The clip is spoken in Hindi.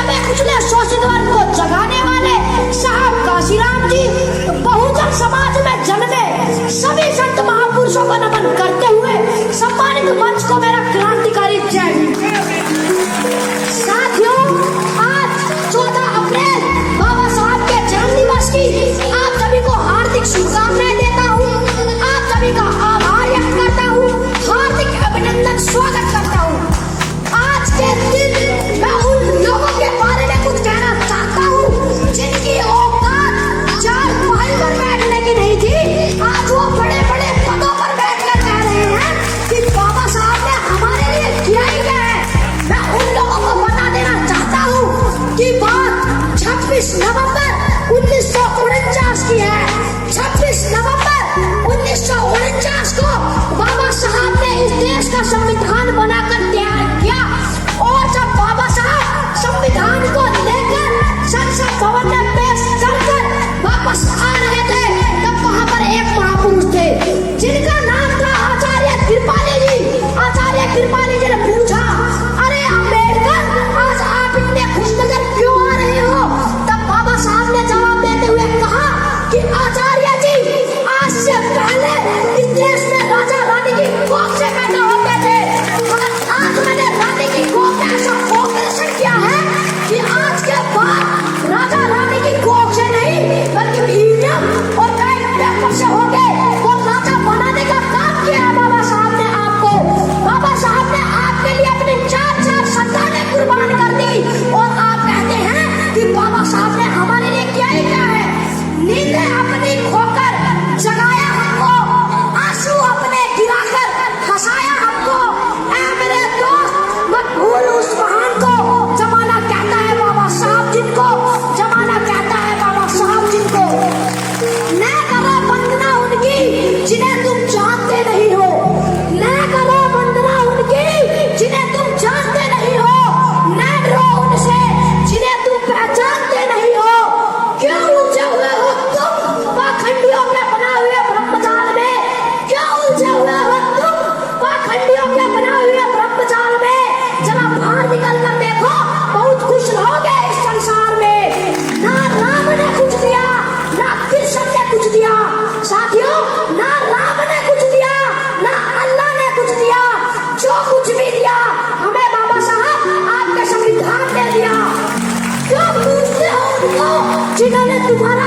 दबे कुचले शोषित वर्ग को जगाने वाले साहब काशीराम जी बहुजन समाज में जन्मे सभी संत महापुरुषों को नमन करते हुए सम्मानित मंच को मेरा क्रांतिकारी जय हिंद। साथियों, आज 14 अप्रैल बाबा साहब के जन्म दिवस की आप सभी को हार्दिक शुभकामनाएं देता हूँ। आप सभी का आभार व्यक्त करता हूँ, हार्दिक अभिनंदन स्वागत करता हूँ। आज के दिन मैं उन लोगों के बारे में कुछ कहना चाहता हूँ जिनकी औकात चार पाई पर बैठने की नहीं थी, आज वो बड़े बड़े पदों पर बैठकर कह रहे हैं कि बाबा साहब ने हमारे लिए किया ही क्या है। मैं उन लोगों को बता देना चाहता हूँ कि बात 26 नवंबर 1949 की है। 26 नवंबर 1949 को बाबा साहब ने इस देश का संविधान बनाकर तैयार किया और जब बाबा साहब संविधान को लेकर संसद भवन में पेश कर वापस आ रहे थे, तब वहां पर एक महापुरुष थे जिनका नाम था आचार्य कृपाली जी। आचार्य कृपाली जी ने पूछा, अरे अम्बेडकर, आज आप इतने खुशनजर क्यों आ रहे हो? तब बाबा साहब ने जवाब देते हुए कहा कि आचार्य जी, आज से पहले इस देश में राजा रानी की कोख से पैदा होते थे, मगर आज मैंने रानी की कोख में ऐसा ऑपरेशन किया है कि आज के बाद राजा रानी की कोख से नहीं बल्कि ईवीएम और बैलेट पेपर से हो गए वो राजा बनाने का काम किया है बाबा साहब ने आपको। बाबा साहब ने आपके लिए अपनी 4 संतानें कुर्बान कर दी और आप कहते हैं कि बाबा साहब ने हमारे लिए किया ही क्या है। नींदें अपनी खोकर जगाया हमको, आंसू अपने गिराकर हंसाया हमको। ऐ मेरे दोस्त, मत भूल उस महान को, जमाना कहता है बाबा साहब जिनको, जमाना कहता है बाबा साहब जिनको। न करो वंदना उनकी जिन्हें तुम जानते नहीं हो, न करो वंदना उनकी जिन्हें तुम जानते नहीं हो, न डरो उनसे जिन्हें तुम पहचानते नहीं हो। क्यों उलझे हुए हो तुम पाखंडियों के बना हुए ब्रह्मजाल में? क्यों उलझे हुए हो तुम पाखंडियों के बना हुए ब्रह्मजाल में? जरा बाहर निकल कर देखो, बहुत खुश रहोगे इस संसार में। ना राम ने कुछ दिया, ना कृष्ण ने कुछ दिया। साथियों, ना राम ने कुछ दिया, ना अल्लाह ने कुछ दिया। जो कुछ भी दिया हमें बाबा साहब आपके संविधान ने दिया। क्यों पूछते हो उनको जिन्होंने तुम्हारा